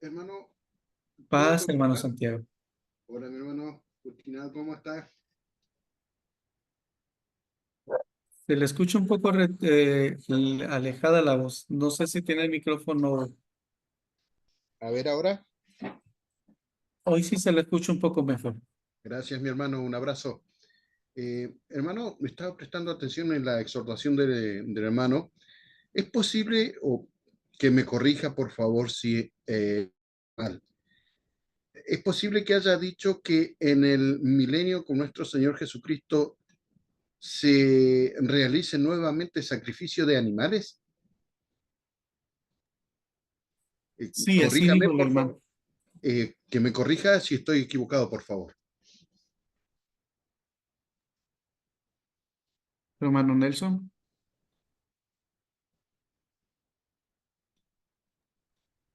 Hermano, ¿puedo Paz, hermano conversar? Santiago. Hola, mi hermano Justinado, ¿cómo estás? Se le escucha un poco alejada la voz. No sé si tiene el micrófono. A ver ahora. Hoy sí se le escucha un poco mejor. Gracias, mi hermano, un abrazo. Hermano, me estaba prestando atención en la exhortación del hermano. ¿Es posible o que me corrija, por favor, si mal? ¿Es posible que haya dicho que en el milenio con nuestro Señor Jesucristo se realice nuevamente sacrificio de animales? Sí, así Corríjame, dijo el por hermano. favor. Que me corrija si estoy equivocado, por favor. Hermano Nelson.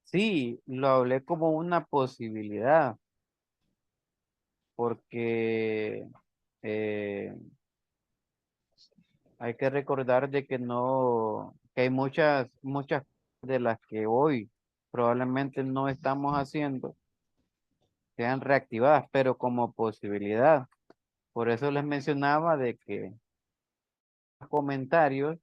Sí, lo hablé como una posibilidad, porque eh, hay que recordar de que no, que hay muchas de las que hoy probablemente no estamos haciendo, sean reactivadas, pero como posibilidad. Por eso les mencionaba de que los comentarios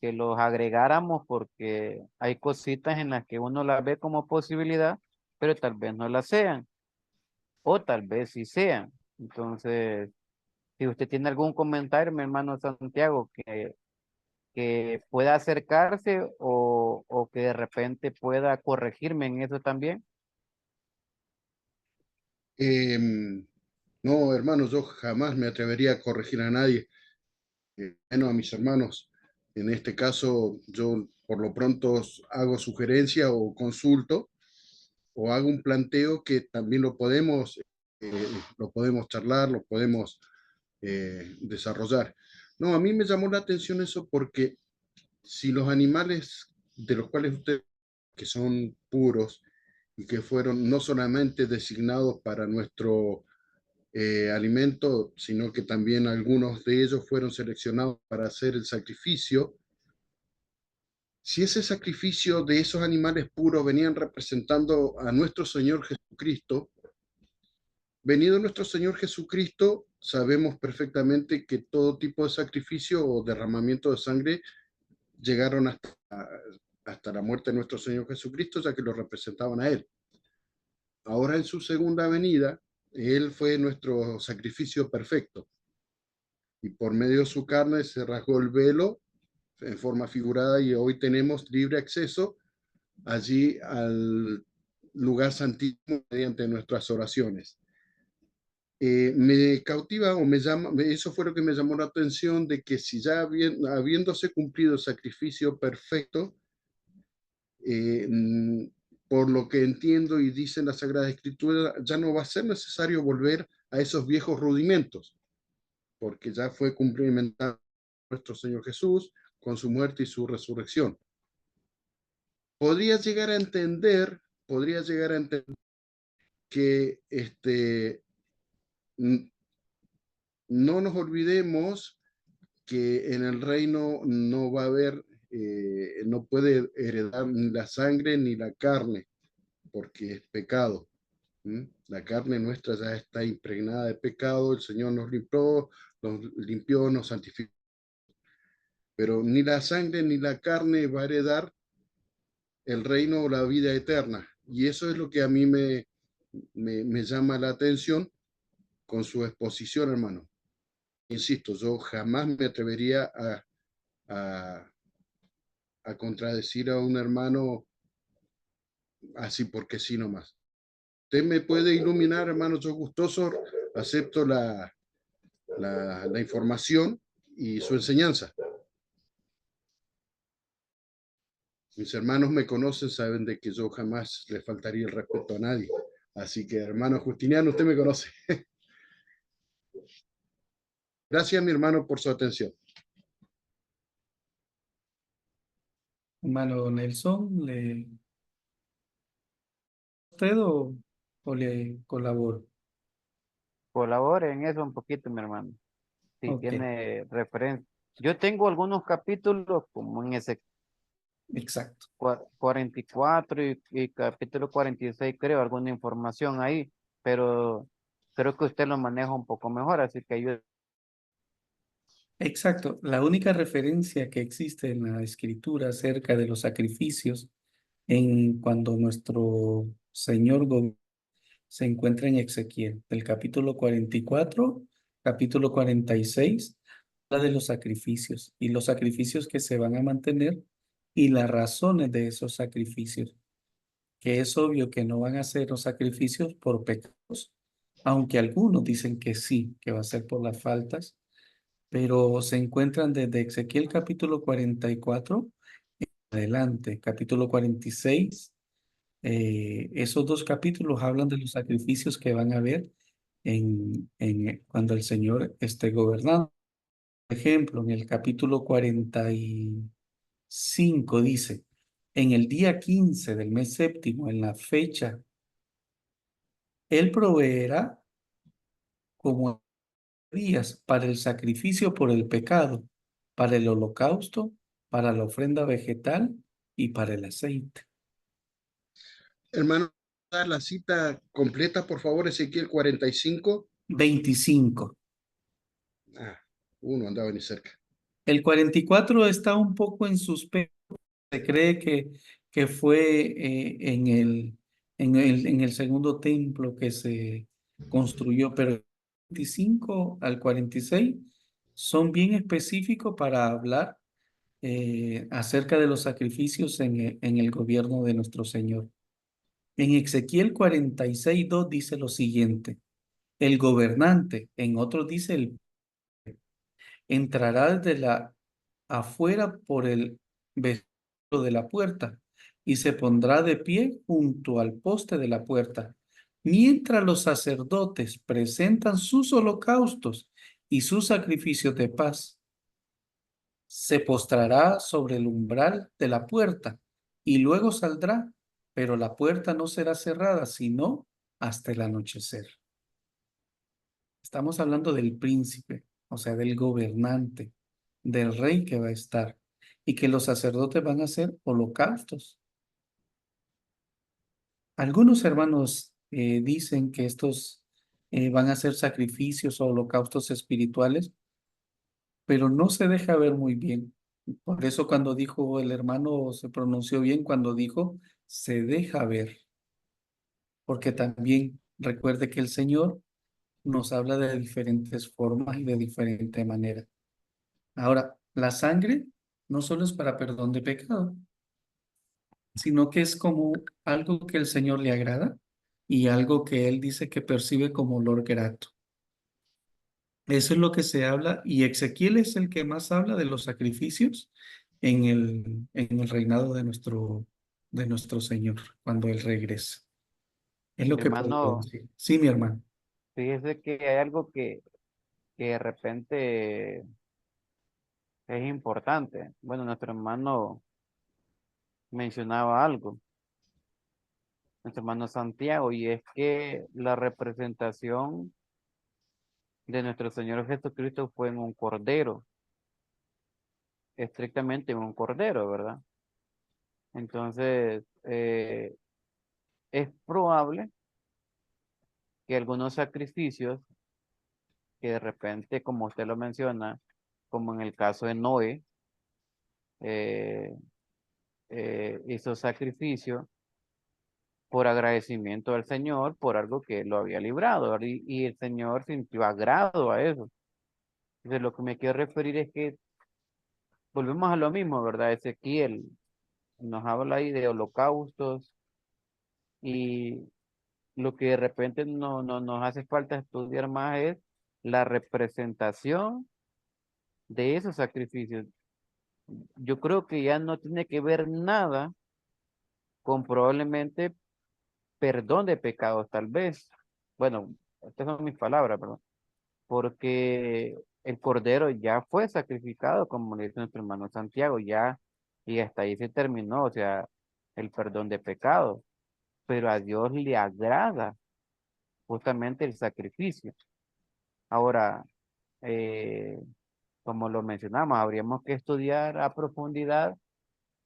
que los agregáramos porque hay cositas en las que uno las ve como posibilidad, pero tal vez no las sean, o tal vez sí sean. Entonces, si usted tiene algún comentario, mi hermano Santiago, que pueda acercarse o que de repente pueda corregirme en eso también. No, hermano, yo jamás me atrevería a corregir a nadie, menos a mis hermanos. En este caso, yo por lo pronto hago sugerencia o consulto o hago un planteo que también lo podemos charlar, lo podemos desarrollar. No, a mí me llamó la atención eso porque si los animales de los cuales ustedes, que son puros y que fueron no solamente designados para nuestro alimento, sino que también algunos de ellos fueron seleccionados para hacer el sacrificio. Si ese sacrificio de esos animales puros venían representando a nuestro Señor Jesucristo, venido nuestro Señor Jesucristo, sabemos perfectamente que todo tipo de sacrificio o derramamiento de sangre llegaron hasta la muerte de nuestro Señor Jesucristo, ya que lo representaban a Él. Ahora en su segunda venida, Él fue nuestro sacrificio perfecto y por medio de su carne se rasgó el velo en forma figurada y hoy tenemos libre acceso allí al lugar santísimo mediante nuestras oraciones. Me cautiva o me llama, eso fue lo que me llamó la atención de que si ya habiéndose cumplido el sacrificio perfecto, eh, por lo que entiendo y dice la Sagrada Escritura, ya no va a ser necesario volver a esos viejos rudimentos, porque ya fue cumplimentado nuestro Señor Jesús con su muerte y su resurrección. Podría llegar a entender, podría llegar a entender que no nos olvidemos que en el reino no va a haber, no puede heredar ni la sangre ni la carne, porque es pecado. ¿Mm? La carne nuestra ya está impregnada de pecado, el Señor nos limpió, nos santificó, pero ni la sangre ni la carne va a heredar el reino o la vida eterna. Y eso es lo que a mí me llama la atención con su exposición, hermano. Insisto, yo jamás me atrevería a, a contradecir a un hermano así porque sí nomás. Usted me puede iluminar, hermano, yo gustoso, acepto la información y su enseñanza. Mis hermanos me conocen, saben de que yo jamás le faltaría el respeto a nadie. Así que, hermano Justiniano, usted me conoce. Gracias, mi hermano, por su atención. Hermano Nelson, ¿le usted o le colaboro? Colabore en eso un poquito, mi hermano, si Ok. tiene referencia. Yo tengo algunos capítulos como en ese, Exacto. 44 y capítulo 46, creo, alguna información ahí, pero creo que usted lo maneja un poco mejor, así que yo, Exacto. La única referencia que existe en la escritura acerca de los sacrificios en cuando nuestro Señor se encuentra en Ezequiel, del capítulo 44, capítulo 46, habla de los sacrificios y los sacrificios que se van a mantener y las razones de esos sacrificios, que es obvio que no van a ser los sacrificios por pecados, aunque algunos dicen que sí, que va a ser por las faltas, pero se encuentran desde Ezequiel capítulo 44 adelante, capítulo 46. Esos dos capítulos hablan de los sacrificios que van a haber cuando el Señor esté gobernando. Por ejemplo, en el capítulo 45 dice, en el día 15 del mes séptimo, en la fecha, Él proveerá como días para el sacrificio por el pecado, para el holocausto, para la ofrenda vegetal y para el aceite. Hermano, dar la cita completa, por favor, Ezequiel 45. 25. Ah, uno andaba ni cerca. El 44 está un poco en suspenso. Se cree que fue en el segundo templo que se construyó, pero el 25 al 46 son bien específicos para hablar acerca de los sacrificios en el gobierno de nuestro Señor. En Ezequiel 46:2 dice lo siguiente, el gobernante, en otros dice el entrará desde la afuera por el vestíbulo de la puerta y se pondrá de pie junto al poste de la puerta, mientras los sacerdotes presentan sus holocaustos y sus sacrificios de paz. Se postrará sobre el umbral de la puerta y luego saldrá, pero la puerta no será cerrada, sino hasta el anochecer. Estamos hablando del príncipe, o sea, del gobernante, del rey que va a estar, y que los sacerdotes van a hacer holocaustos. Algunos hermanos dicen que estos van a ser sacrificios o holocaustos espirituales, pero no se deja ver muy bien. Por eso cuando dijo el hermano, se pronunció bien cuando dijo, se deja ver, porque también recuerde que el Señor nos habla de diferentes formas y de diferente manera. Ahora, la sangre no solo es para perdón de pecado, sino que es como algo que el Señor le agrada y algo que Él dice que percibe como olor grato. Eso es lo que se habla y Ezequiel es el que más habla de los sacrificios en el reinado de nuestro Señor, cuando Él regrese. Es lo que puedo hermano, decir. Sí, mi hermano. fíjese que hay algo que de repente es importante. Bueno, nuestro hermano mencionaba algo, nuestro hermano Santiago, y es que la representación de nuestro Señor Jesucristo fue en un cordero, estrictamente en un cordero, ¿verdad? Entonces, es probable que algunos sacrificios que de repente, como usted lo menciona, como en el caso de Noé, eh, hizo sacrificio por agradecimiento al Señor por algo que lo había librado, ¿verdad? Y el Señor sintió agrado a eso. Entonces, lo que me quiero referir es que volvemos a lo mismo, ¿verdad? Ezequiel nos habla ahí de holocaustos y lo que de repente no nos hace falta estudiar más es la representación de esos sacrificios. Yo creo que ya no tiene que ver nada con probablemente perdón de pecados, tal vez. Bueno, estas son mis palabras, perdón. Porque el cordero ya fue sacrificado, como le dice nuestro hermano Santiago, ya, y hasta ahí se terminó, o sea, el perdón de pecados. Pero a Dios le agrada justamente el sacrificio. Ahora, eh, como lo mencionamos, habríamos que estudiar a profundidad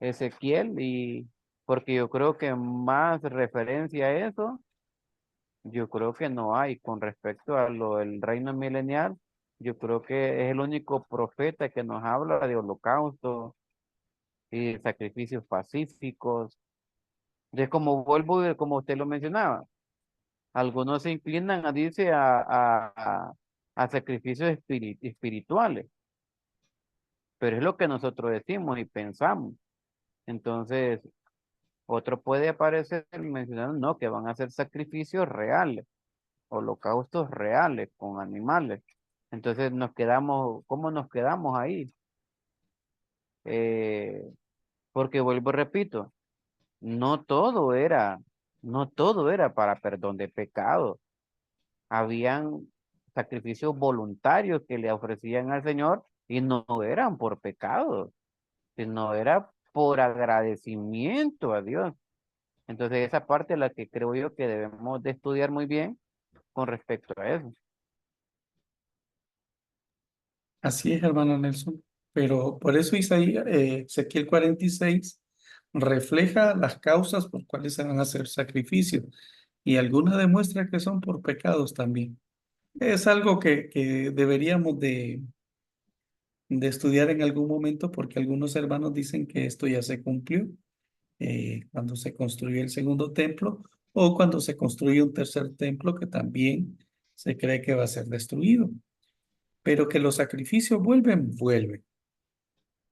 Ezequiel, y porque yo creo que más referencia a eso, yo creo que no hay con respecto a lo del reino milenial. Yo creo que es el único profeta que nos habla de holocausto y sacrificios pacíficos. De como vuelvo, como usted lo mencionaba, algunos se inclinan a, dice, a sacrificios espirituales, pero es lo que nosotros decimos y pensamos. Entonces, otro puede aparecer mencionando, no, que van a hacer sacrificios reales, holocaustos reales con animales. Entonces nos quedamos, ¿cómo nos quedamos ahí? Eh, Porque vuelvo, y repito, no todo era, no todo era para perdón de pecados. Habían sacrificios voluntarios que le ofrecían al Señor y no eran por pecados, sino era por agradecimiento a Dios. Entonces esa parte es la que creo yo que debemos de estudiar muy bien con respecto a eso. Así es, hermano Nelson. Pero por eso Isaías, Ezequiel 46 refleja las causas por cuales se van a hacer sacrificios y algunas demuestra que son por pecados también. Es algo que deberíamos de estudiar en algún momento porque algunos hermanos dicen que esto ya se cumplió cuando se construyó el segundo templo o cuando se construye un tercer templo que también se cree que va a ser destruido. Pero que los sacrificios vuelven, vuelven.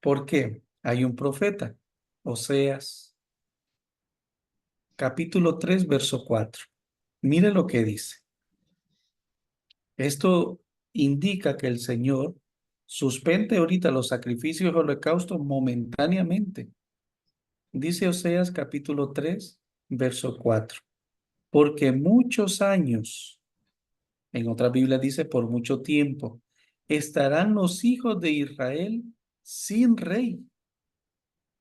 ¿Por qué? Hay un profeta, Oseas, capítulo 3, verso 4. Mire lo que dice. Esto indica que el Señor suspende ahorita los sacrificios y holocaustos momentáneamente. Dice Oseas capítulo 3, verso 4. Porque muchos años, en otra Biblia dice por mucho tiempo, estarán los hijos de Israel sin rey.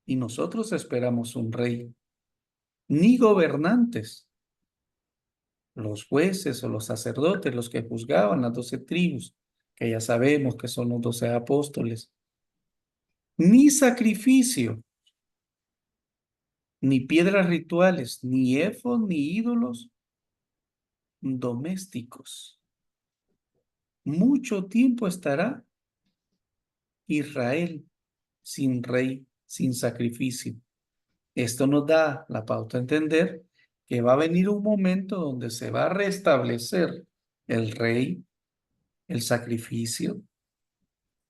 Y nosotros esperamos un rey, ni gobernantes, los jueces o los sacerdotes, los que juzgaban las 12 tribus, que ya sabemos que son los 12 apóstoles, ni sacrificio, ni piedras rituales, ni efod, ni ídolos domésticos. Mucho tiempo estará Israel sin rey, sin sacrificio. Esto nos da la pauta a entender que va a venir un momento donde se va a restablecer el rey, el sacrificio,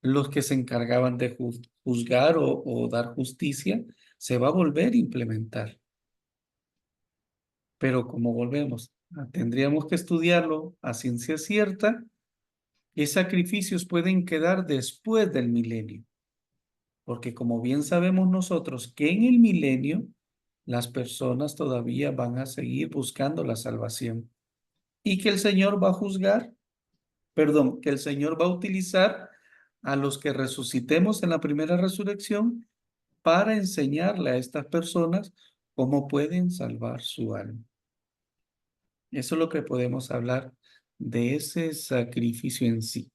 los que se encargaban de juzgar o dar justicia, se va a volver a implementar. Pero como volvemos, tendríamos que estudiarlo a ciencia cierta, qué sacrificios pueden quedar después del milenio. Porque como bien sabemos nosotros que en el milenio las personas todavía van a seguir buscando la salvación y que el Señor va a juzgar, perdón, que el Señor va a utilizar a los que resucitemos en la primera resurrección para enseñarle a estas personas cómo pueden salvar su alma. Eso es lo que podemos hablar de ese sacrificio en sí.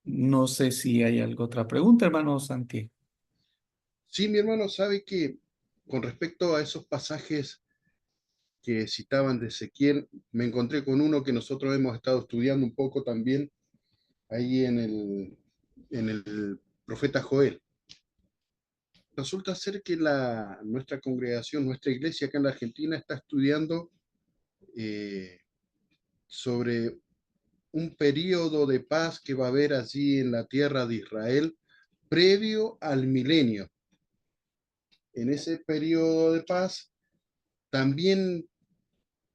No sé si hay alguna otra pregunta, hermano Santiago. Sí, mi hermano sabe que con respecto a esos pasajes que citaban de Ezequiel, me encontré con uno que nosotros hemos estado estudiando un poco también ahí en el profeta Joel. Resulta ser que nuestra congregación, nuestra iglesia acá en la Argentina está estudiando eh, sobre un periodo de paz que va a haber allí en la tierra de Israel previo al milenio. En ese periodo de paz, también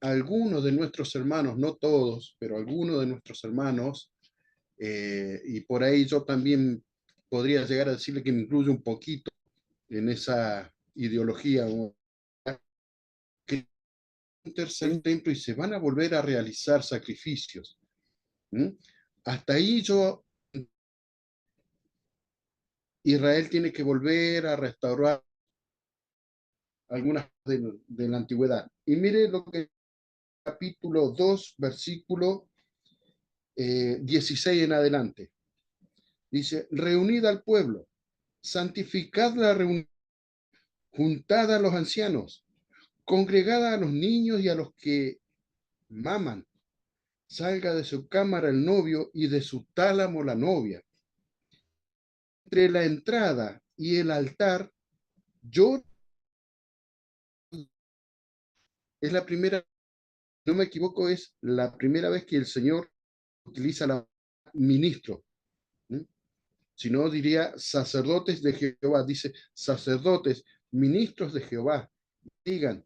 algunos de nuestros hermanos, no todos, pero algunos de nuestros hermanos, y por ahí yo también podría llegar a decirle que me incluye un poquito en esa ideología, ¿no? Que un tercer templo y se van a volver a realizar sacrificios. ¿Mm? Hasta ahí Israel tiene que volver a restaurar algunas de la antigüedad. Y mire lo que capítulo 2, versículo 16 en adelante. Dice, reunid al pueblo, santificad la reunión, juntad a los ancianos, congregad a los niños y a los que maman. Salga de su cámara el novio y de su tálamo la novia. Entre la entrada y el altar, yo es la primera, no me equivoco, es la primera vez que el Señor utiliza la ministro. Si no, diría sacerdotes de Jehová. Dice sacerdotes, ministros de Jehová. Digan,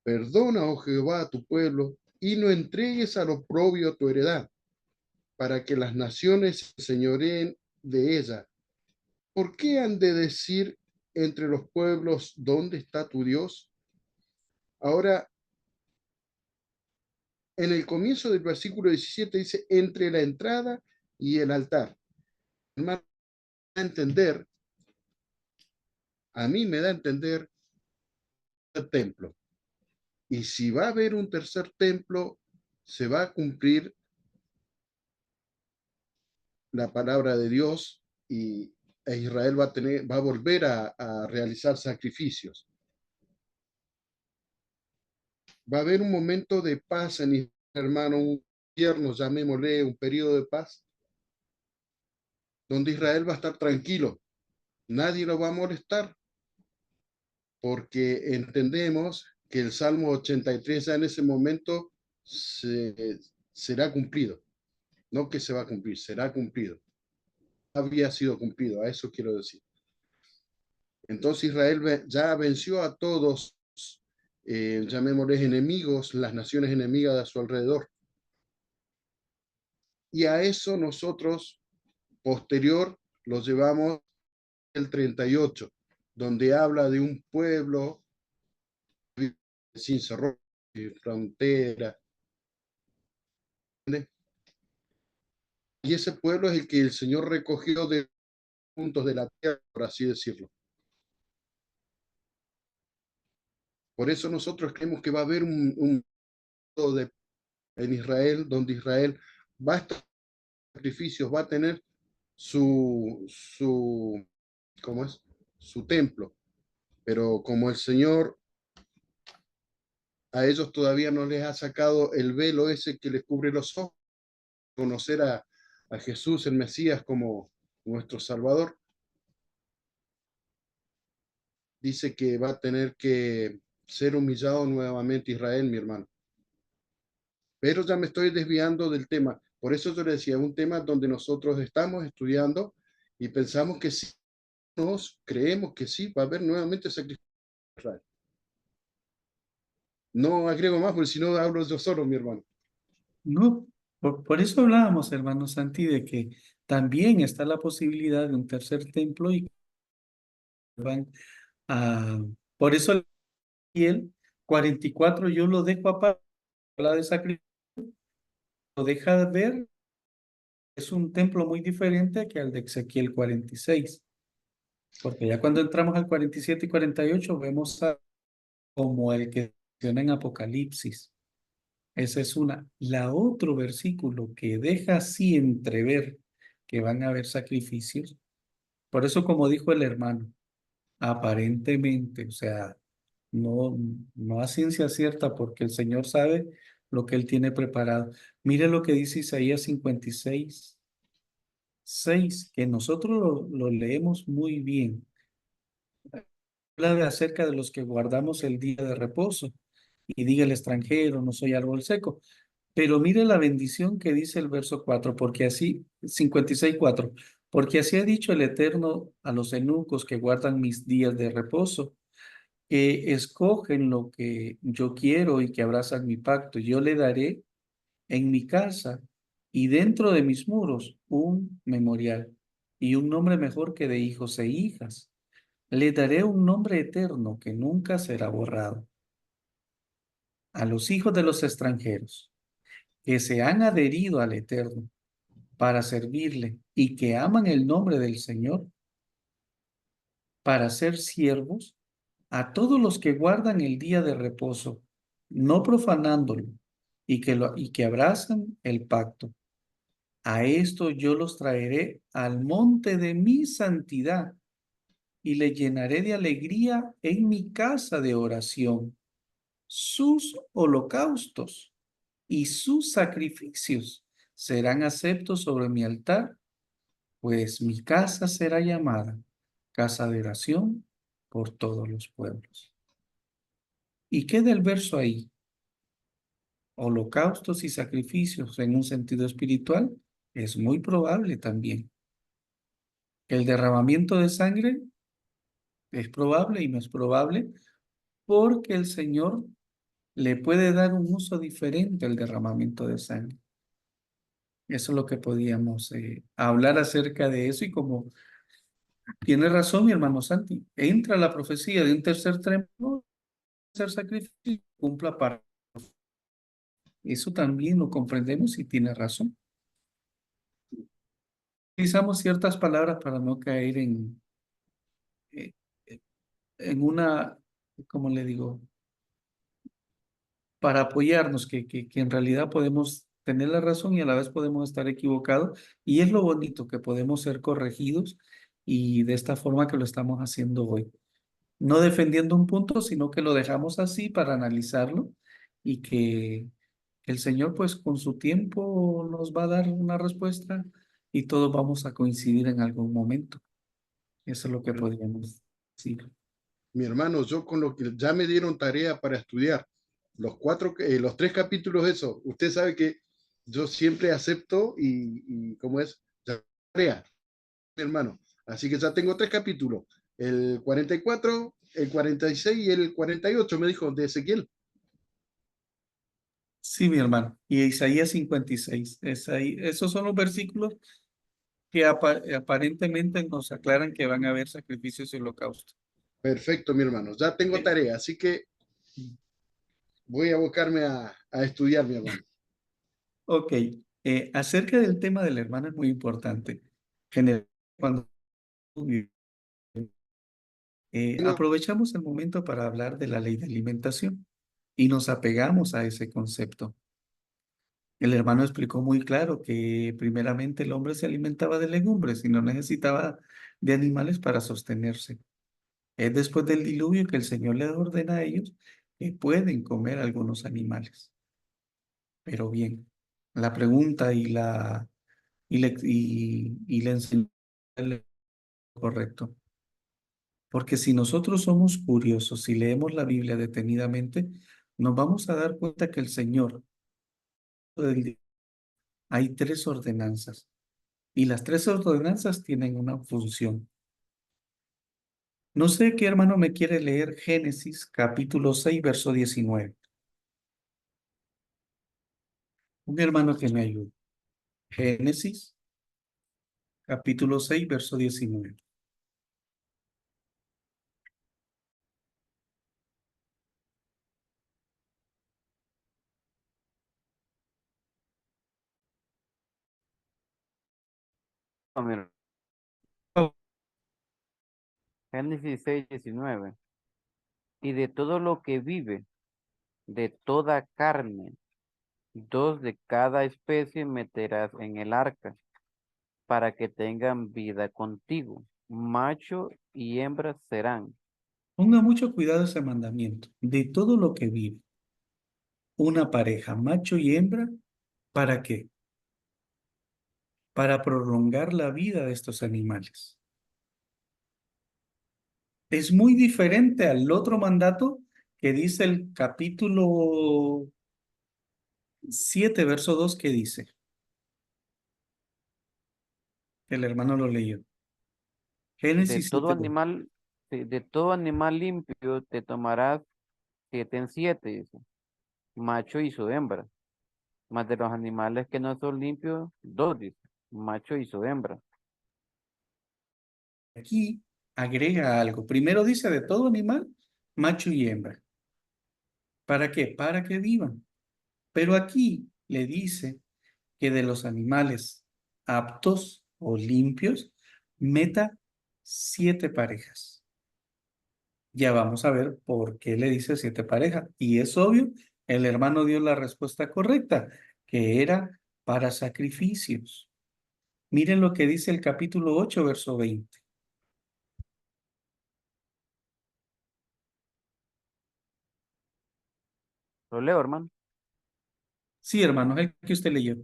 perdona, oh Jehová, a tu pueblo y no entregues al oprobio tu heredad, para que las naciones se señoreen de ella. ¿Por qué han de decir entre los pueblos, ¿dónde está tu Dios? Ahora, en el comienzo del versículo 17 dice, entre la entrada y el altar. Hermano, a mí me da a entender el templo. Y si va a haber un tercer templo, se va a cumplir la palabra de Dios y Israel va a volver a realizar sacrificios. Va a haber un momento de paz en Israel, hermano, un invierno, llamémosle, un periodo de paz, donde Israel va a estar tranquilo. Nadie lo va a molestar, porque entendemos que el Salmo 83 ya en ese momento será cumplido. No que se va a cumplir, será cumplido. Había sido cumplido, a eso quiero decir. Entonces Israel ya venció a todos, llamémosles enemigos, las naciones enemigas de a su alrededor. Y a eso nosotros, posterior, lo llevamos el 38, donde habla de un pueblo sin cerro, frontera. Y ese pueblo es el que el Señor recogió de puntos de la tierra, por así decirlo. Por eso nosotros creemos que va a haber un en Israel, donde Israel va a estar sacrificios, va a tener ¿cómo es? Su templo. Pero como el Señor a ellos todavía no les ha sacado el velo ese que les cubre los ojos, conocer a Jesús, el Mesías, como nuestro Salvador, dice que va a tener que ser humillado nuevamente Israel, mi hermano. Pero ya me estoy desviando del tema. Por eso yo le decía, un tema donde nosotros estamos estudiando y pensamos que sí, nos creemos que sí, va a haber nuevamente sacrificio de Israel. No agrego más, porque si no hablo yo solo, mi hermano. No, por eso hablábamos, hermano Santi, de que también está la posibilidad de un tercer templo y van a... Por eso el 44 yo lo dejo aparte, la de sacrificio, lo deja de ver, es un templo muy diferente que al de Ezequiel 46, porque ya cuando entramos al 47 y 48 vemos como el que menciona en Apocalipsis. Esa es una. La otro versículo que deja así entrever que van a haber sacrificios. Por eso, como dijo el hermano, aparentemente, o sea, no, no a ciencia cierta, porque el Señor sabe lo que Él tiene preparado. Mire lo que dice Isaías 56, 6, que nosotros lo leemos muy bien. Habla acerca de los que guardamos el día de reposo. Y diga el extranjero, no soy árbol seco. Pero mire la bendición que dice el verso 4, porque así, 56:4, porque así ha dicho el Eterno a los eunucos que guardan mis días de reposo, que escogen lo que yo quiero y que abrazan mi pacto. Yo le daré en mi casa y dentro de mis muros un memorial y un nombre mejor que de hijos e hijas. Le daré un nombre eterno que nunca será borrado. A los hijos de los extranjeros que se han adherido al Eterno para servirle y que aman el nombre del Señor para ser siervos, a todos los que guardan el día de reposo, no profanándolo y que abrazan el pacto. A esto yo los traeré al monte de mi santidad y le llenaré de alegría en mi casa de oración. Sus holocaustos y sus sacrificios serán aceptos sobre mi altar, pues mi casa será llamada casa de oración por todos los pueblos. Y queda el verso ahí. Holocaustos y sacrificios en un sentido espiritual, es muy probable también. El derramamiento de sangre es probable y no es probable porque el Señor le puede dar un uso diferente al derramamiento de sangre. Eso es lo que podíamos hablar acerca de eso, y como tiene razón mi hermano Santi, entra la profecía de un tercer sacrificio, cumpla para. Eso también lo comprendemos y tiene razón. Utilizamos ciertas palabras para no caer eh, en una, ¿cómo le digo? Para apoyarnos, que en realidad podemos tener la razón y a la vez podemos estar equivocados. Y es lo bonito, que podemos ser corregidos, y de esta forma que lo estamos haciendo hoy. No defendiendo un punto, sino que lo dejamos así para analizarlo, y que el Señor pues con su tiempo nos va a dar una respuesta y todos vamos a coincidir en algún momento. Eso es lo que Bueno, podríamos decir. mi hermano, yo con lo que ya me dieron tarea para estudiar, los 3 capítulos, eso, usted sabe que yo siempre acepto y ¿cómo es? Ya tarea, mi hermano. Así que ya tengo 3 capítulos, el 44, el 46 y el 48, me dijo, de Ezequiel. Sí, mi hermano. Y Isaías 56. Esos son los versículos que aparentemente nos aclaran que van a haber sacrificios y holocaustos. Perfecto, mi hermano, ya tengo Eh, tarea, así que voy a abocarme a estudiar, mi hermano. ok. Acerca del tema del hermano es muy importante. Cuando Tengo- aprovechamos el momento para hablar de la ley de alimentación y nos apegamos a ese concepto. El hermano explicó muy claro que primeramente el hombre se alimentaba de legumbres y no necesitaba de animales para sostenerse. Es después del diluvio que el Señor les ordena a ellos que pueden comer algunos animales. Pero bien, la pregunta y la enseñanza es lo correcto. Porque si nosotros somos curiosos y leemos la Biblia detenidamente, nos vamos a dar cuenta que el Señor, hay 3 ordenanzas, y las 3 ordenanzas tienen una función. No sé qué hermano me quiere leer Génesis capítulo 6 verso 19. Un hermano que me ayude. Génesis capítulo 6 verso 19. No, mira, Génesis 6:19. Y de todo lo que vive, de toda carne, 2 de cada especie meterás en el arca, para que tengan vida contigo. Macho y hembra serán. Ponga mucho cuidado a ese mandamiento. De todo lo que vive, una pareja, macho y hembra, ¿para qué? Para prolongar la vida de estos animales. Es muy diferente al otro mandato que dice el capítulo 7 verso 2, que dice, el hermano lo leyó. De Génesis todo 7:2. animal, sí, de todo animal limpio te tomarás 7 en 7, dice, macho y su hembra. Más de los animales que no son limpios, 2, dice, macho y su hembra. Aquí agrega algo. Primero dice de todo animal, macho y hembra. ¿Para qué? Para que vivan. Pero aquí le dice que de los animales aptos o limpios, meta 7 parejas. Ya vamos a ver por qué le dice 7 parejas. Y es obvio, el hermano dio la respuesta correcta, que era para sacrificios. Miren lo que dice el capítulo 8, verso 20. Lo leo, hermano. Sí, hermano, es el que usted leyó.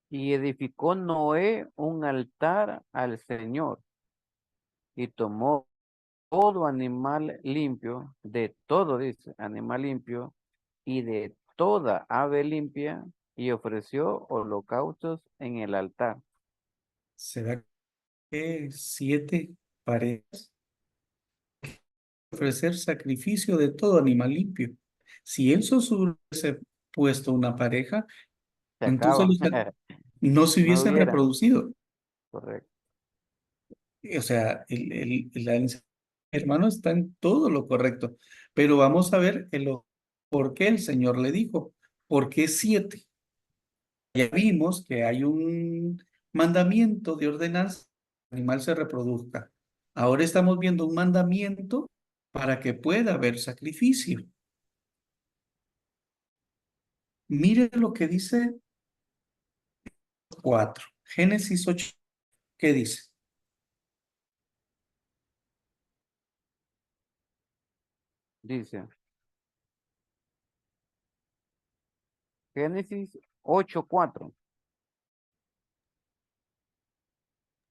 Y edificó Noé un altar al Señor y tomó todo animal limpio, de todo, dice, animal limpio, y de toda ave limpia, y ofreció holocaustos en el altar. ¿Será que 7 parejas ofrecer sacrificio de todo animal limpio? Si él solo hubiese puesto una pareja, Se entonces acaba. no se No hubiesen hubiera. reproducido. Correcto. O sea, hermano está en todo lo correcto. Pero vamos a ver por qué el Señor le dijo, ¿por qué 7? Ya vimos que hay un mandamiento de ordenanza que el animal se reproduzca. Ahora estamos viendo un mandamiento para que pueda haber sacrificio. Mire lo que dice 4. Génesis 8. ¿Qué dice? Dice, Génesis 8:4.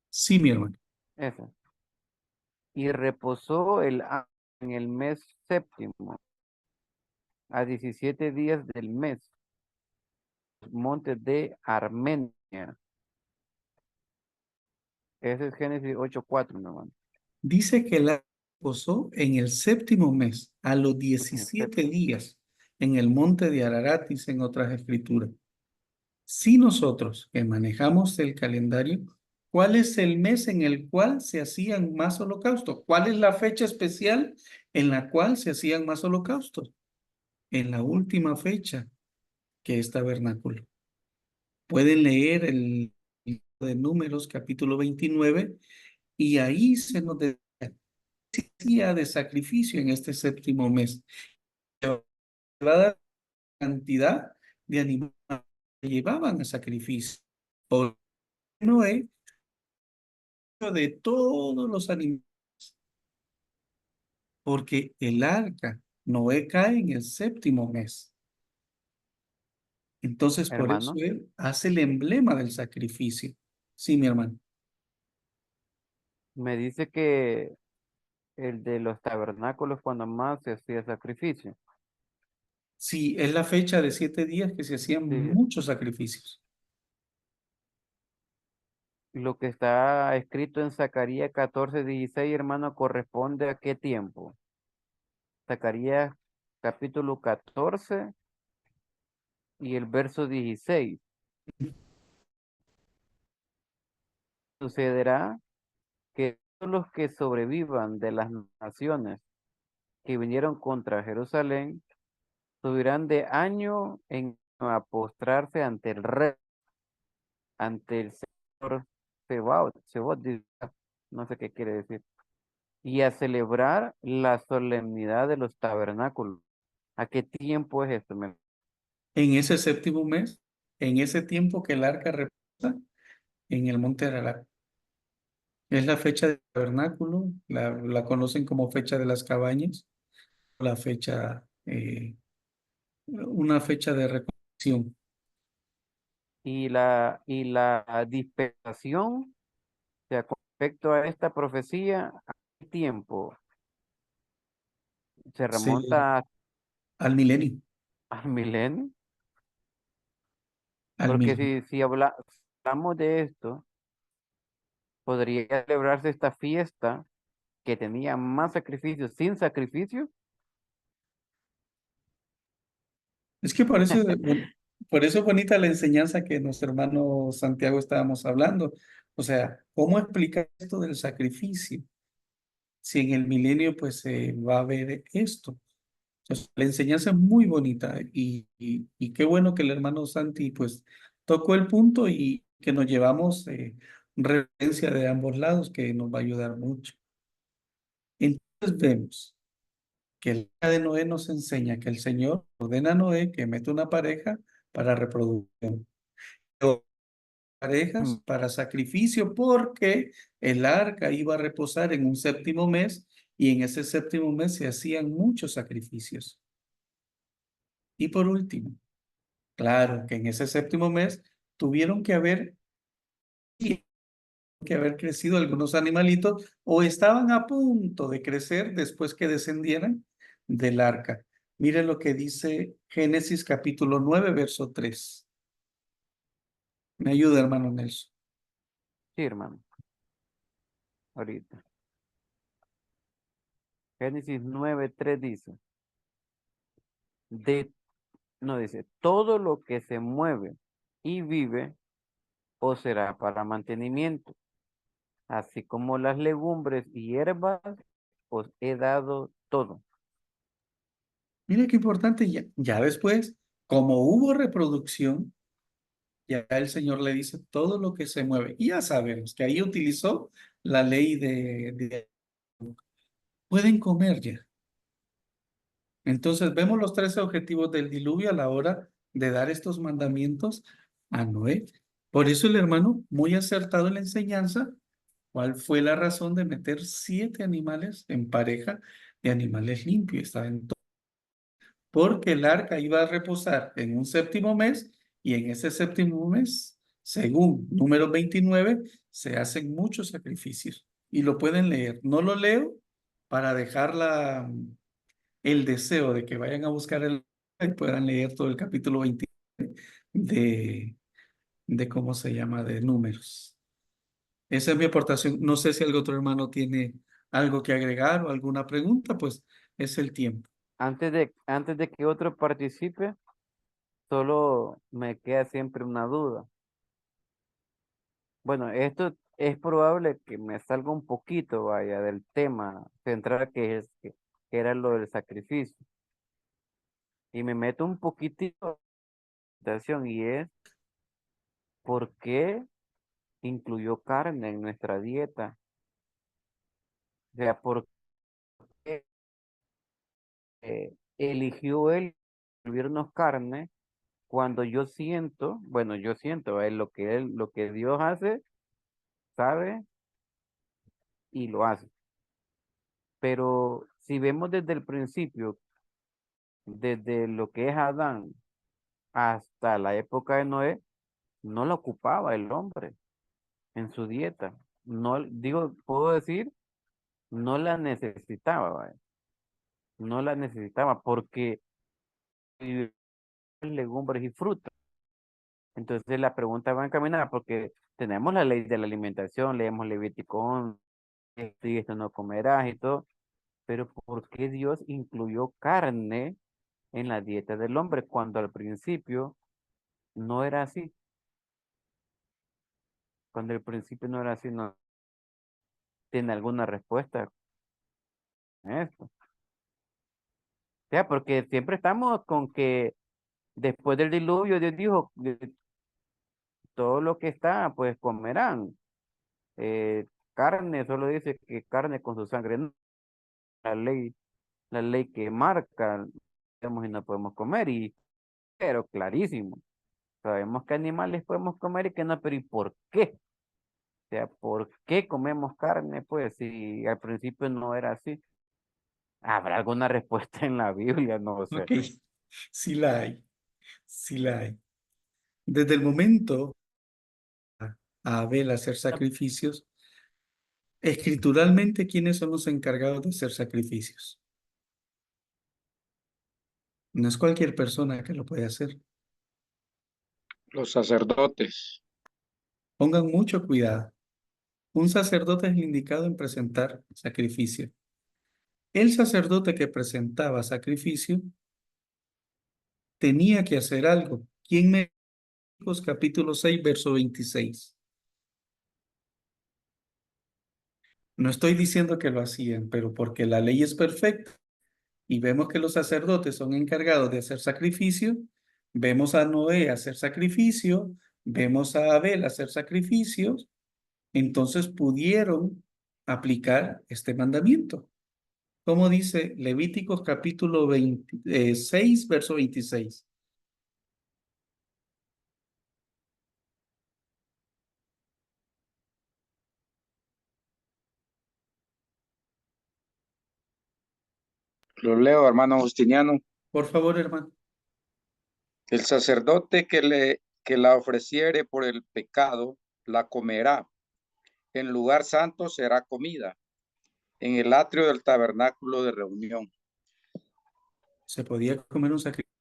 Sí, mi hermano. Eso. Y reposó en el mes séptimo, a 17 días del mes, montes de Armenia. Ese es Génesis 8:4, mi hermano. Dice que la posó en el séptimo mes, a los En el 17 séptimo. días, en el monte de Ararat, dice en otras escrituras. Si nosotros que manejamos el calendario, ¿cuál es el mes en el cual se hacían más holocaustos? ¿Cuál es la fecha especial en la cual se hacían más holocaustos? En la última fecha, que es tabernáculo. Pueden leer el libro de Números, capítulo 29, y ahí se nos decía de sacrificio en este séptimo mes. La cantidad de animales que llevaban a sacrificio. Por Noé, de todos los animales, porque el arca, Noé cae en el séptimo mes. Entonces, por eso Hermano, él hace el emblema del sacrificio. Sí, mi hermano. me dice que el de los tabernáculos cuando más se hacía sacrificio. Sí, es la fecha de 7 días que se hacían Sí, muchos sacrificios. lo que está escrito en Zacarías 14:16, hermano, corresponde a qué tiempo. Zacarías capítulo 14 y el verso 16. Sucederá que todos los que sobrevivan de las naciones que vinieron contra Jerusalén subirán de año en año a postrarse ante el rey, ante el Señor Sebaot, no sé qué quiere decir, y a celebrar la solemnidad de los tabernáculos. ¿A qué tiempo es esto? En ese séptimo mes, en ese tiempo que el arca reposa en el monte Ararat. Es la fecha del tabernáculo, la conocen como fecha de las cabañas, la fecha, una fecha de reconciliación. Y la dispensación, o sea, con respecto a esta profecía, ¿a qué tiempo? Se Se- remonta al milenio, al milenio, al porque milenio. si hablamos de esto, podría celebrarse esta fiesta que tenía más sacrificios sin sacrificio. Es que por eso es bonita la enseñanza que nuestro hermano Santiago estábamos hablando. O sea, ¿cómo explicar esto del sacrificio? Si en el milenio pues se va a ver esto. Entonces, la enseñanza es muy bonita y qué bueno que el hermano Santi pues tocó el punto y que nos llevamos referencia de ambos lados que nos va a ayudar mucho. Entonces vemos que el día de Noé nos enseña que el Señor ordena a Noé que meta una pareja para reproducción, o parejas Mm. para sacrificio porque el arca iba a reposar en un séptimo mes y en ese séptimo mes se hacían muchos sacrificios. Y por último, claro que en ese séptimo mes tuvieron que haber crecido algunos animalitos o estaban a punto de crecer después que descendieran del arca. Miren lo que dice Génesis capítulo 9, verso 3. Me ayuda, hermano Nelson. Sí, hermano, ahorita. Génesis 9:3 dice, de, no dice, todo lo que se mueve y vive os será para mantenimiento, así como las legumbres y hierbas os he dado todo. Mire qué importante, ya después, como hubo reproducción, ya el Señor le dice todo lo que se mueve. Y ya sabemos que ahí utilizó la ley pueden comer ya. Entonces vemos los 13 objetivos del diluvio a la hora de dar estos mandamientos a Noé. Por eso el hermano, muy acertado en la enseñanza, ¿cuál fue la razón de meter 7 animales en pareja de animales limpios? Estaba en porque el arca iba a reposar en un séptimo mes y en ese séptimo mes, según número 29, se hacen muchos sacrificios y lo pueden leer. No lo leo para dejar el deseo de que vayan a buscar el y puedan leer todo el capítulo 20 de, de cómo se llama, de números. Esa es mi aportación. No sé si algún otro hermano tiene algo que agregar o alguna pregunta, pues es el tiempo. Antes de que otro participe, solo me queda siempre una duda. Bueno, esto es probable que me salga un poquito, vaya, del tema central que era lo del sacrificio. Y me meto un poquitito en situación y es ¿por qué incluyó carne en nuestra dieta? O sea, ¿por qué eligió él incluirnos carne cuando yo siento, bueno, yo siento, lo que Dios hace, sabe y lo hace. Pero si vemos desde el principio, desde lo que es Adán hasta la época de Noé, no la ocupaba el hombre en su dieta. No, digo, puedo decir, no la necesitaba, vaya. No la necesitaba porque vive legumbres y frutas. Entonces la pregunta va encaminada porque tenemos la ley de la alimentación, leemos Levítico 11, esto y esto no comerás y todo, pero ¿por qué Dios incluyó carne en la dieta del hombre cuando al principio no era así? Cuando al principio no era así, no tiene alguna respuesta a esto. O sea, porque siempre estamos con que después del diluvio Dios dijo, todo lo que está, pues comerán. Eh, carne, solo dice que carne con su sangre, no, la ley que marca, digamos, y no podemos comer, pero clarísimo, sabemos que animales podemos comer y que no, pero ¿y por qué? O sea, ¿por qué comemos carne? Pues si al principio no era así. ¿Habrá alguna respuesta en la Biblia? No sé. Ok, sí la hay, sí la hay. Desde el momento a Abel hacer sacrificios, escrituralmente, ¿quiénes son los encargados de hacer sacrificios? No es cualquier persona que lo puede hacer. Los sacerdotes. Pongan mucho cuidado. Un sacerdote es el indicado en presentar sacrificio. El sacerdote que presentaba sacrificio tenía que hacer algo. ¿Quién me dijo? Capítulo 6, verso 26. No estoy diciendo que lo hacían, pero porque la ley es perfecta y vemos que los sacerdotes son encargados de hacer sacrificio, vemos a Noé hacer sacrificio, vemos a Abel hacer sacrificios, entonces pudieron aplicar este mandamiento. Como dice Levíticos capítulo 26, verso 26. Lo leo, hermano Justiniano. Por favor, hermano. El sacerdote que la ofreciere por el pecado, la comerá. En lugar santo será comida, en el atrio del tabernáculo de reunión. Se podía comer un sacrificio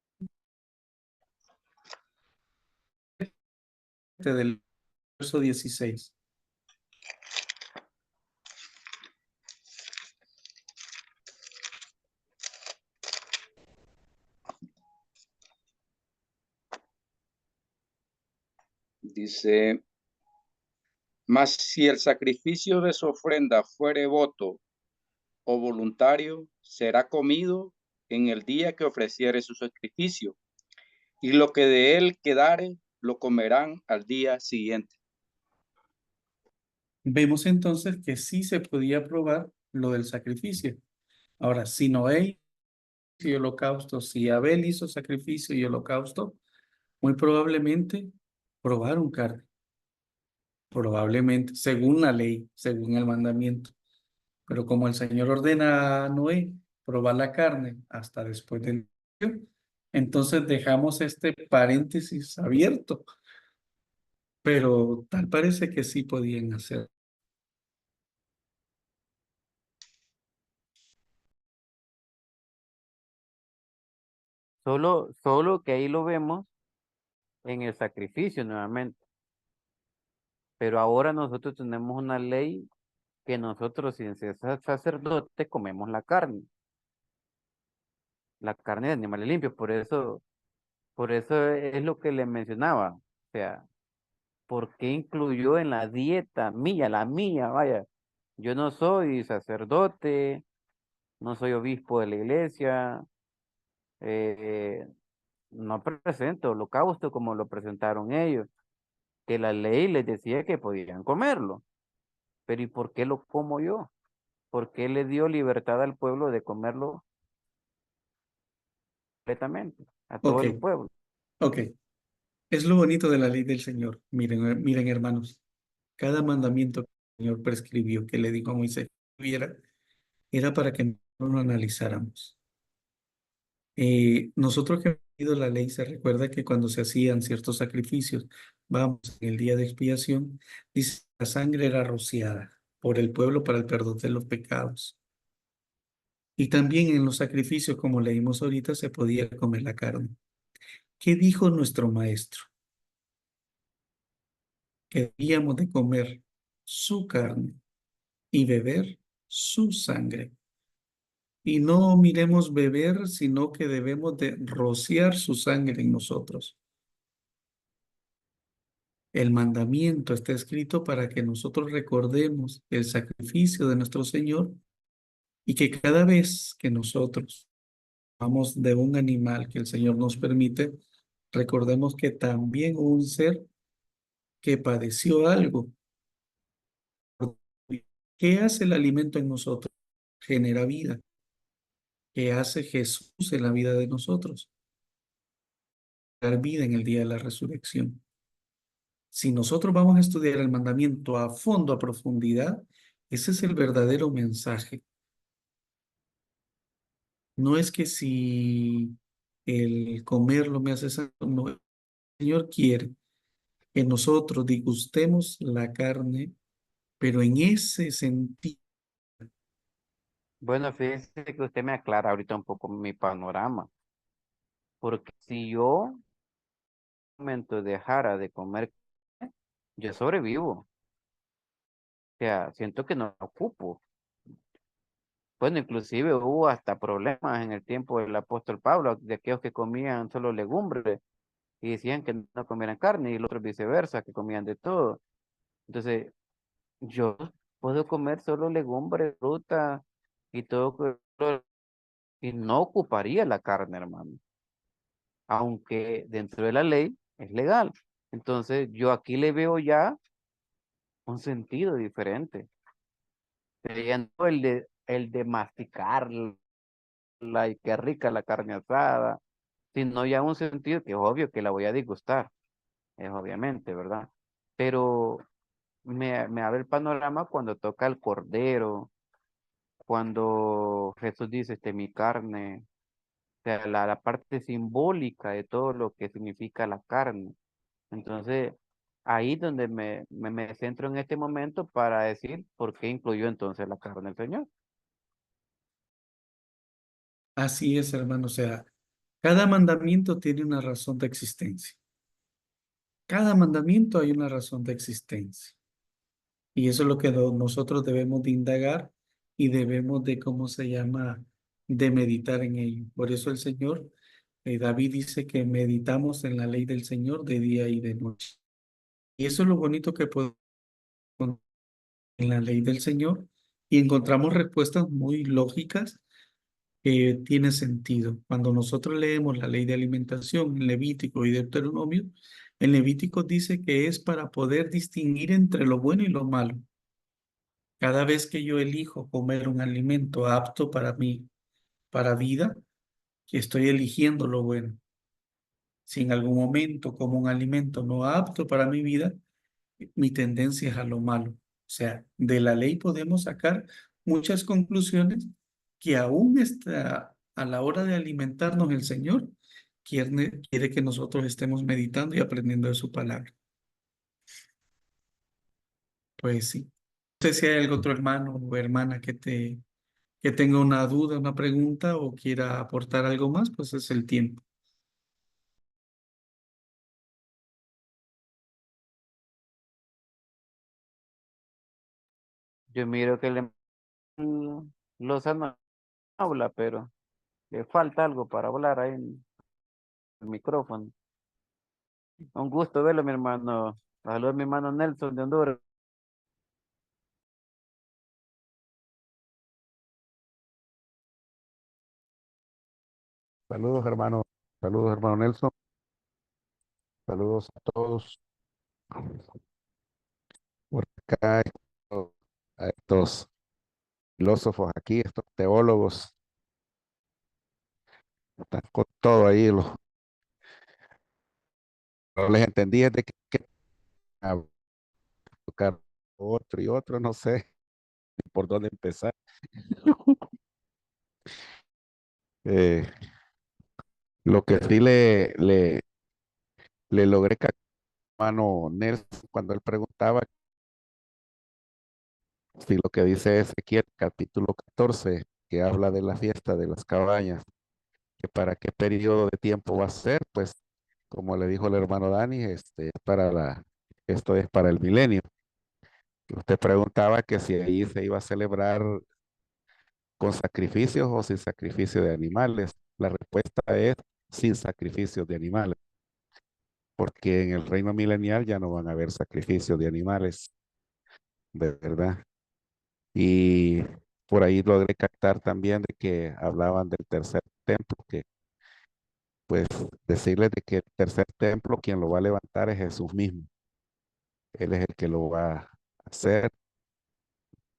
del verso 16. Dice, mas si el sacrificio de su ofrenda fuere voto o voluntario, será comido en el día que ofreciere su sacrificio, y lo que de él quedare, lo comerán al día siguiente. Vemos entonces que sí se podía probar lo del sacrificio. Ahora, si Noé hizo holocausto, si Abel hizo sacrificio y holocausto, muy probablemente probaron carne. Probablemente, según la ley, según el mandamiento. Pero como el Señor ordena a Noé probar la carne hasta después del diluvio, entonces dejamos este paréntesis abierto. Pero tal parece que sí podían hacer. Solo que ahí lo vemos en el sacrificio nuevamente. Pero ahora nosotros tenemos una ley que nosotros sin ser sacerdote comemos la carne de animales limpios. Por eso es lo que le mencionaba. O sea, ¿por qué incluyó en la dieta mía, la mía? Vaya, yo no soy sacerdote, no soy obispo de la iglesia, eh, no presento holocausto como lo presentaron ellos, que la ley les decía que podían comerlo. Pero ¿y por qué lo como yo? ¿Por qué le dio libertad al pueblo de comerlo completamente? A todo Ok, el pueblo. ok. Es lo bonito de la ley del Señor. Miren, miren, hermanos. Cada mandamiento que el Señor prescribió, que le dijo a Moisés que escribiera, era para que nosotros lo analizáramos. Nosotros que hemos leído la ley, se recuerda que cuando se hacían ciertos sacrificios, vamos, en el día de expiación, dice, la sangre era rociada por el pueblo para el perdón de los pecados. Y también en los sacrificios, como leímos ahorita, se podía comer la carne. ¿Qué dijo nuestro maestro? Que debíamos de comer su carne y beber su sangre. Y no miremos beber, sino que debemos de rociar su sangre en nosotros. El mandamiento está escrito para que nosotros recordemos el sacrificio de nuestro Señor y que cada vez que nosotros vamos de un animal que el Señor nos permite, recordemos que también hubo un ser que padeció algo. ¿Qué hace el alimento en nosotros? Genera vida. ¿Qué hace Jesús en la vida de nosotros? Dar vida en el día de la resurrección. Si nosotros vamos a estudiar el mandamiento a fondo, a profundidad, ese es el verdadero mensaje. No es que si el comerlo me hace santo, no. El Señor quiere que nosotros disgustemos la carne, pero en ese sentido. Bueno, fíjese que usted me aclara ahorita un poco mi panorama. Porque si yo en un momento dejara de comer, yo sobrevivo. O sea, siento que no ocupo. Bueno, inclusive hubo hasta problemas en el tiempo del apóstol Pablo, de aquellos que comían solo legumbres y decían que no comieran carne y los otros viceversa, que comían de todo. Entonces, yo puedo comer solo legumbres, fruta y todo, y no ocuparía la carne, hermano, aunque dentro de la ley es legal. Entonces, yo aquí le veo ya un sentido diferente. Pero ya no el de masticarla y qué rica la carne asada, sino ya un sentido que es obvio que la voy a disgustar, es obviamente, ¿verdad? Pero me abre el panorama cuando toca el cordero, cuando Jesús dice, mi carne, sea, la parte simbólica de todo lo que significa la carne. Entonces, ahí donde me centro en este momento para decir por qué incluyó entonces la carne del Señor. Así es, hermano. O sea, cada mandamiento tiene una razón de existencia. Cada mandamiento hay una razón de existencia. Y eso es lo que nosotros debemos de indagar y debemos de, ¿cómo se llama?, de meditar en ello. Por eso el Señor, David dice que meditamos en la ley del Señor de día y de noche. Y eso es lo bonito que podemos encontrar en la ley del Señor y encontramos respuestas muy lógicas que tienen sentido. Cuando nosotros leemos la ley de alimentación en Levítico y Deuteronomio, en Levítico dice que es para poder distinguir entre lo bueno y lo malo. Cada vez que yo elijo comer un alimento apto para mí, para vida, que estoy eligiendo lo bueno. Si en algún momento como un alimento no apto para mi vida, mi tendencia es a lo malo. O sea, de la ley podemos sacar muchas conclusiones que aún está a la hora de alimentarnos el Señor quiere que nosotros estemos meditando y aprendiendo de su palabra. Pues sí. No sé si hay algún otro hermano o hermana que tenga una duda, una pregunta o quiera aportar algo más, pues es el tiempo. Yo miro que Lozano habla, pero le falta algo para hablar ahí en el micrófono. Un gusto verlo, mi hermano. Saludos, mi hermano Nelson de Honduras. Saludos, hermano. Saludos, hermano Nelson. Saludos a todos. Por acá, a estos filósofos aquí, estos teólogos, están con todo ahí. No les entendí de que a tocar otro y otro, no sé ni por dónde empezar. Eh, lo que sí le logré captar, hermano Nelson, cuando él preguntaba si lo que dice Ezequiel, capítulo 14, que habla de la fiesta de las cabañas, que para qué periodo de tiempo va a ser, pues como le dijo el hermano Dani, esto es para el milenio. Usted preguntaba que si ahí se iba a celebrar con sacrificios o sin sacrificio de animales. La respuesta es sin sacrificios de animales, porque en el reino milenial ya no van a haber sacrificios de animales, de verdad. Y por ahí logré captar también de que hablaban del tercer templo, que pues decirles de que el tercer templo quien lo va a levantar es Jesús mismo. Él es el que lo va a hacer.